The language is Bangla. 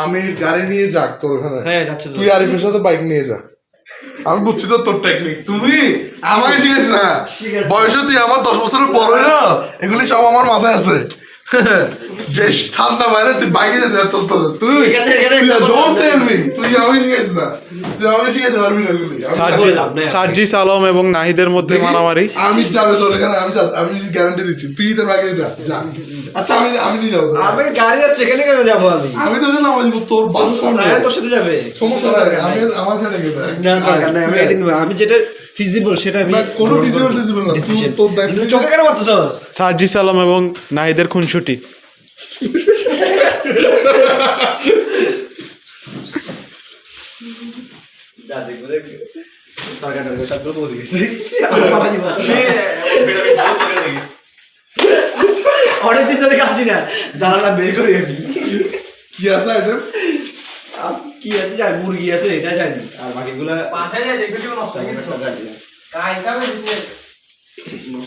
আমি গাড়ি নিয়ে যাক তোর ওখানে। হ্যাঁ যাচ্ছে তো। তুই আরিফের সাথে বাইক নিয়ে যা। আমি বুঝছি তো তোর টেকনিক। তুমি আমাকে শিখেছ না, বয়সে তুই আমার 10 বছরের বড় না, এগুলি সব আমার মাথায় আছে। যে ঠান্ডা বাইরে তুই বাইকে যেতে যাচ্ছিস তো তুই ডোন্ট টেল মি, তুই আমাকে শিখেছ না, তুই আমাকে শিখাতে পারবি না এগুলি। সার্জিস আলম এবং নাহিদের মধ্যে মারামারি। আমি যাবে তোর এখানে, আমি গ্যারান্টি দিচ্ছি তুই তোর বাইকে যা যা। আচ্ছা আমি নিয়ে যাবো। আমি গাড়ি যাচ্ছে, কেন কেন যাবো আমি? আমি তোকে নামা দিব তোর বাসার সামনে। তোর সাথে যাবে, সমস্যা নাই, আমি আমার সাথে গেছে না দরকার নাই, আমি এটা নিব। আমি যেটা ফিজিবল সেটা আমি কোনো ফিজিবল না, তোর দেখ চোখে কেন মারতেছস? সার্জিস আলম এবং নাহিদের খুনসুটি। অনেকদিন ধরে খাচ্ছি না, দাঁড়ালা বের করি আমি। কি আছে আইটেম? কি আছে জানি, মুরগি আছে এটা জানি, আর বাকিগুলা পাশে যায় দেখবি নষ্ট হয়ে গেছে।